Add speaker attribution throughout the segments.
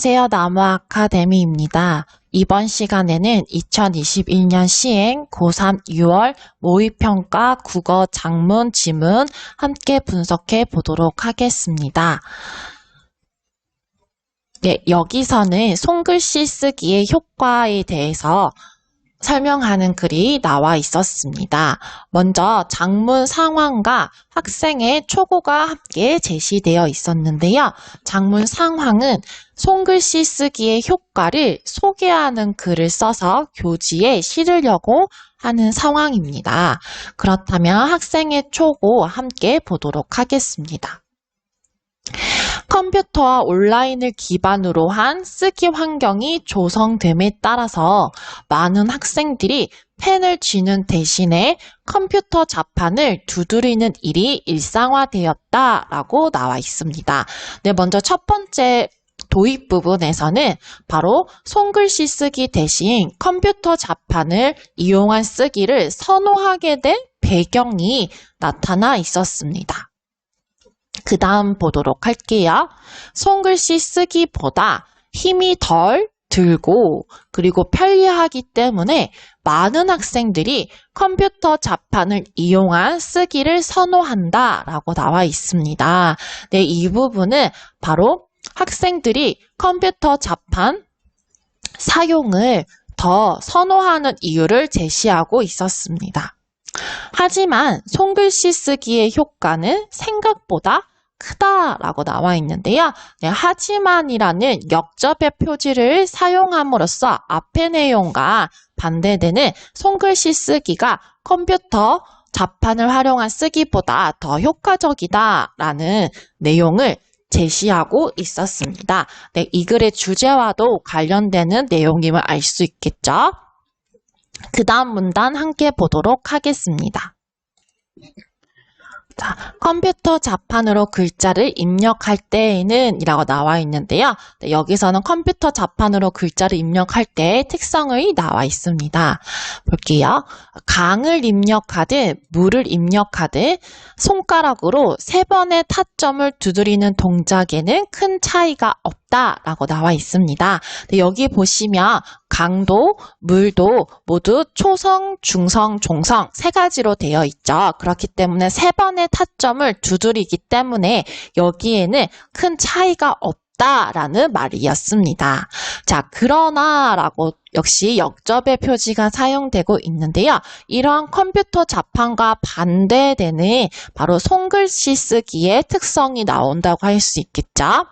Speaker 1: 안녕하세요. 나무아카데미입니다. 이번 시간에는 2021년 시행 고3 6월 모의평가 국어 작문 지문 함께 분석해 보도록 하겠습니다. 네, 여기서는 손글씨 쓰기의 효과에 대해서 설명하는 글이 나와 있었습니다. 먼저 작문 상황과 학생의 초고가 함께 제시되어 있었는데요. 작문 상황은 손글씨 쓰기의 효과를 소개하는 글을 써서 교지에 실으려고 하는 상황입니다. 그렇다면 학생의 초고 함께 보도록 하겠습니다. 컴퓨터와 온라인을 기반으로 한 쓰기 환경이 조성됨에 따라서 많은 학생들이 펜을 쥐는 대신에 컴퓨터 자판을 두드리는 일이 일상화되었다라고 나와 있습니다. 네, 먼저 첫 번째 도입 부분에서는 바로 손글씨 쓰기 대신 컴퓨터 자판을 이용한 쓰기를 선호하게 된 배경이 나타나 있었습니다. 그 다음 보도록 할게요. 손글씨 쓰기보다 힘이 덜 들고 그리고 편리하기 때문에 많은 학생들이 컴퓨터 자판을 이용한 쓰기를 선호한다라고 나와 있습니다. 네, 이 부분은 바로 학생들이 컴퓨터 자판 사용을 더 선호하는 이유를 제시하고 있었습니다. 하지만 손글씨 쓰기의 효과는 생각보다 크다라고 나와 있는데요. 네, 하지만이라는 역접의 표지를 사용함으로써 앞의 내용과 반대되는 손글씨 쓰기가 컴퓨터 자판을 활용한 쓰기보다 더 효과적이다라는 내용을 제시하고 있었습니다. 네, 이 글의 주제와도 관련되는 내용임을 알 수 있겠죠. 그 다음 문단 함께 보도록 하겠습니다. 자, 컴퓨터 자판으로 글자를 입력할 때에는 이라고 나와 있는데요. 네, 여기서는 컴퓨터 자판으로 글자를 입력할 때의 특성이 나와 있습니다. 볼게요. 강을 입력하듯 물을 입력하듯 손가락으로 3번의 타점을 두드리는 동작에는 큰 차이가 없다라고 나와 있습니다. 네, 여기 보시면 강도, 물도 모두 초성, 중성, 종성 3가지로 되어 있죠. 그렇기 때문에 3번의 타점을 두드리기 때문에 여기에는 큰 차이가 없다라는 말이었습니다. 자, 그러나 라고 역시 역접의 표지가 사용되고 있는데요. 이러한 컴퓨터 자판과 반대되는 바로 손글씨 쓰기의 특성이 나온다고 할 수 있겠죠.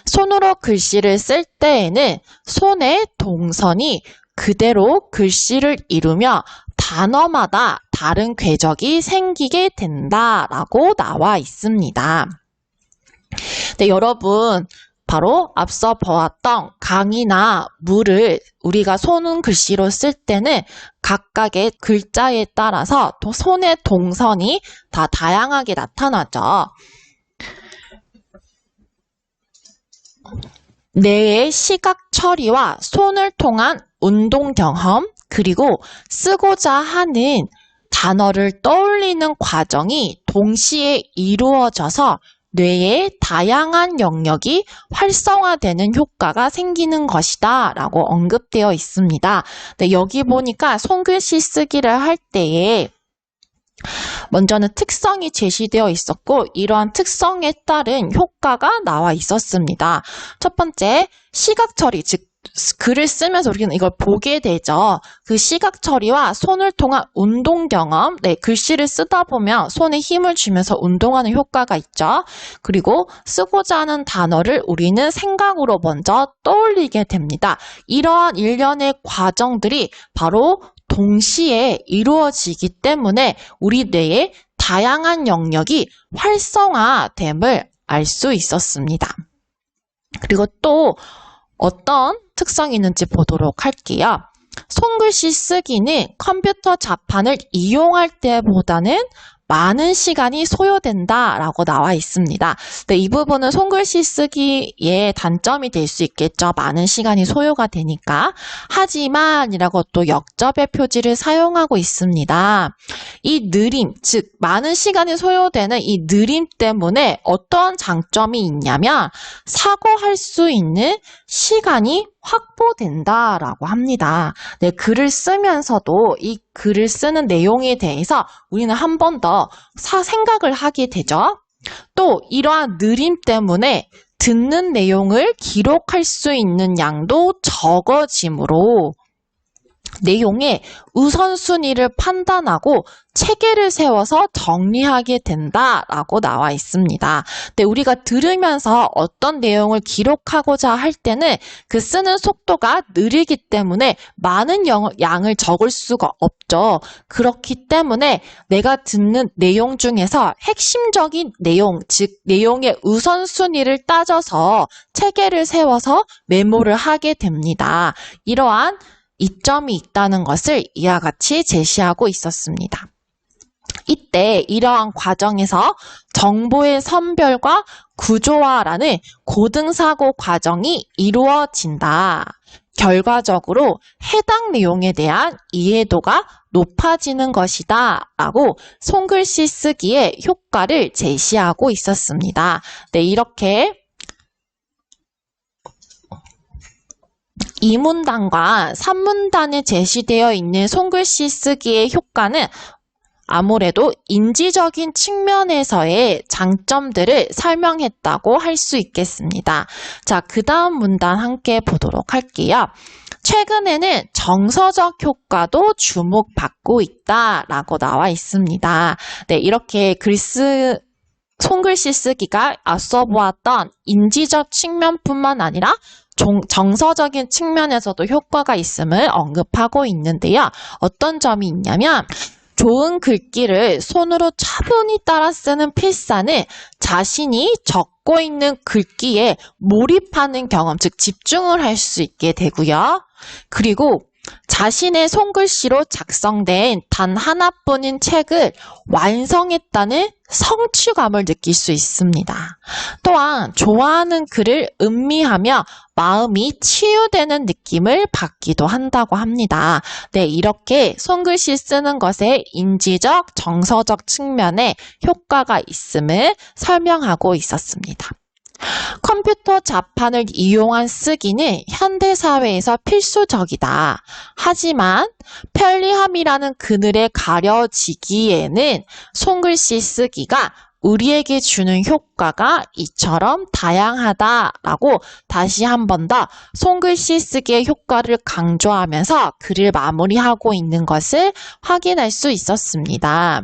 Speaker 1: 손으로 글씨를 쓸 때에는 손의 동선이 그대로 글씨를 이루며 단어마다 다른 궤적이 생기게 된다라고 나와 있습니다. 네, 여러분 바로 앞서 보았던 강이나 물을 우리가 손은 글씨로 쓸 때는 각각의 글자에 따라서 손의 동선이 다 다양하게 나타나죠. 뇌의 시각 처리와 손을 통한 운동 경험, 그리고 쓰고자 하는 단어를 떠올리는 과정이 동시에 이루어져서 뇌의 다양한 영역이 활성화되는 효과가 생기는 것이다 라고 언급되어 있습니다. 네, 여기 보니까 손글씨 쓰기를 할 때에 먼저는 특성이 제시되어 있었고 이러한 특성에 따른 효과가 나와 있었습니다. 첫 번째, 시각 처리, 즉 글을 쓰면서 우리는 이걸 보게 되죠. 그 시각 처리와 손을 통한 운동 경험, 네, 글씨를 쓰다 보면 손에 힘을 주면서 운동하는 효과가 있죠. 그리고 쓰고자 하는 단어를 우리는 생각으로 먼저 떠올리게 됩니다. 이러한 일련의 과정들이 바로 동시에 이루어지기 때문에 우리 뇌의 다양한 영역이 활성화됨을 알 수 있었습니다. 그리고 또 어떤 특성이 있는지 보도록 할게요. 손글씨 쓰기는 컴퓨터 자판을 이용할 때보다는 많은 시간이 소요된다라고 나와 있습니다. 네, 이 부분은 손글씨 쓰기의 단점이 될 수 있겠죠. 많은 시간이 소요가 되니까. 하지만이라고 또 역접의 표지를 사용하고 있습니다. 이 느림, 즉 많은 시간이 소요되는 이 느림 때문에 어떠한 장점이 있냐면 사고할 수 있는 시간이 확보된다라고 합니다. 네, 글을 쓰면서도 이 글을 쓰는 내용에 대해서 우리는 한 번 더 생각을 하게 되죠. 또 이러한 느림 때문에 듣는 내용을 기록할 수 있는 양도 적어지므로 내용의 우선순위를 판단하고 체계를 세워서 정리하게 된다라고 나와 있습니다. 근데 우리가 들으면서 어떤 내용을 기록하고자 할 때는 그 쓰는 속도가 느리기 때문에 많은 양을 적을 수가 없죠. 그렇기 때문에 내가 듣는 내용 중에서 핵심적인 내용, 즉 내용의 우선순위를 따져서 체계를 세워서 메모를 하게 됩니다. 이러한 이점이 있다는 것을 이와 같이 제시하고 있었습니다. 이때 이러한 과정에서 정보의 선별과 구조화라는 고등사고 과정이 이루어진다. 결과적으로 해당 내용에 대한 이해도가 높아지는 것이다 라고 손글씨 쓰기의 효과를 제시하고 있었습니다. 네, 이렇게 2문단과 3문단에 제시되어 있는 손글씨 쓰기의 효과는 아무래도 인지적인 측면에서의 장점들을 설명했다고 할 수 있겠습니다. 자, 그 다음 문단 함께 보도록 할게요. 최근에는 정서적 효과도 주목받고 있다라고 나와 있습니다. 네, 이렇게 손글씨 쓰기가 앞서 보았던 인지적 측면뿐만 아니라 정서적인 측면에서도 효과가 있음을 언급하고 있는데요. 어떤 점이 있냐면 좋은 글귀를 손으로 차분히 따라 쓰는 필사는 자신이 적고 있는 글귀에 몰입하는 경험, 즉 집중을 할 수 있게 되고요. 그리고 자신의 손글씨로 작성된 단 하나뿐인 책을 완성했다는 성취감을 느낄 수 있습니다. 또한 좋아하는 글을 음미하며 마음이 치유되는 느낌을 받기도 한다고 합니다. 네, 이렇게 손글씨 쓰는 것에 인지적, 정서적 측면에 효과가 있음을 설명하고 있었습니다. 컴퓨터 자판을 이용한 쓰기는 현대사회에서 필수적이다. 하지만 편리함이라는 그늘에 가려지기에는 손글씨 쓰기가 우리에게 주는 효과가 이처럼 다양하다라고 다시 한 번 더 손글씨 쓰기의 효과를 강조하면서 글을 마무리하고 있는 것을 확인할 수 있었습니다.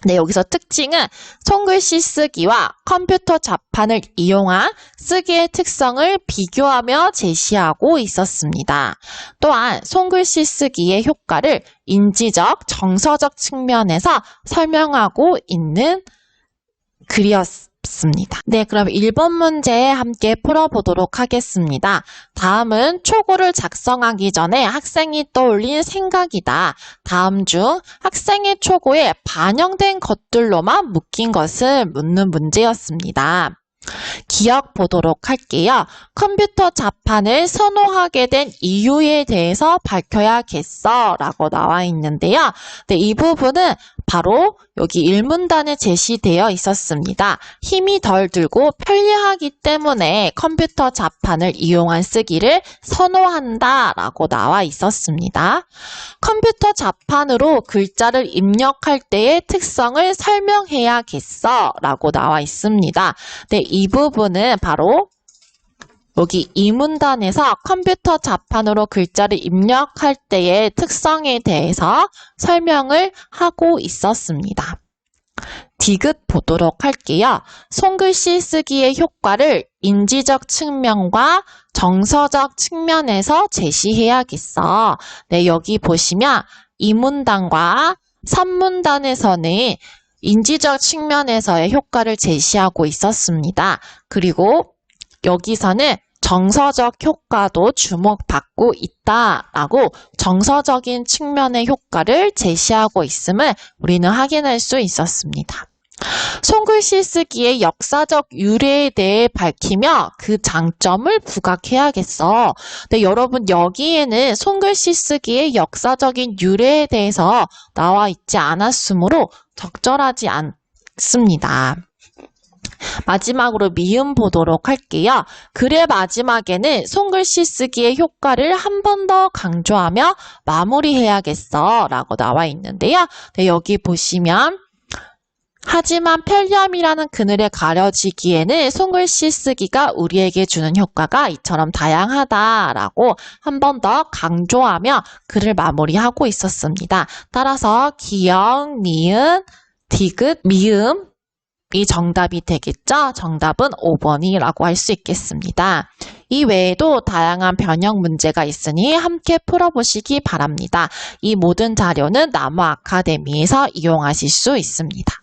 Speaker 1: 네, 여기서 특징은 손글씨 쓰기와 컴퓨터 자판을 이용한 쓰기의 특성을 비교하며 제시하고 있었습니다. 또한 손글씨 쓰기의 효과를 인지적, 정서적 측면에서 설명하고 있는 글이었습니다. 네, 그럼 1번 문제 함께 풀어보도록 하겠습니다. 다음은 초고를 작성하기 전에 학생이 떠올린 생각이다. 다음 중 학생의 초고에 반영된 것들로만 묶인 것을 묻는 문제였습니다. 기억 보도록 할게요. 컴퓨터 자판을 선호하게 된 이유에 대해서 밝혀야겠어 라고 나와 있는데요. 네, 이 부분은 바로 여기 1문단에 제시되어 있었습니다. 힘이 덜 들고 편리하기 때문에 컴퓨터 자판을 이용한 쓰기를 선호한다 라고 나와 있었습니다. 컴퓨터 자판으로 글자를 입력할 때의 특성을 설명해야겠어 라고 나와 있습니다. 네, 이 부분은 바로 여기 이 문단에서 컴퓨터 자판으로 글자를 입력할 때의 특성에 대해서 설명을 하고 있었습니다. 디귿 보도록 할게요. 손글씨 쓰기의 효과를 인지적 측면과 정서적 측면에서 제시해야겠어. 네, 여기 보시면 이 문단과 3문단에서는 인지적 측면에서의 효과를 제시하고 있었습니다. 그리고 여기서는 정서적 효과도 주목받고 있다라고 정서적인 측면의 효과를 제시하고 있음을 우리는 확인할 수 있었습니다. 손글씨 쓰기의 역사적 유래에 대해 밝히며 그 장점을 부각해야겠어. 근데 여러분 여기에는 손글씨 쓰기의 역사적인 유래에 대해서 나와 있지 않았으므로 적절하지 않습니다. 마지막으로 미음 보도록 할게요. 글의 마지막에는 손글씨 쓰기의 효과를 한 번 더 강조하며 마무리해야겠어 라고 나와 있는데요. 네, 여기 보시면 하지만 편리함이라는 그늘에 가려지기에는 손글씨 쓰기가 우리에게 주는 효과가 이처럼 다양하다라고 한 번 더 강조하며 글을 마무리하고 있었습니다. 따라서 기역, 니은, 디귿, 미음 이 정답이 되겠죠? 정답은 5번이라고 할 수 있겠습니다. 이 외에도 다양한 변형 문제가 있으니 함께 풀어보시기 바랍니다. 이 모든 자료는 나무 아카데미에서 이용하실 수 있습니다.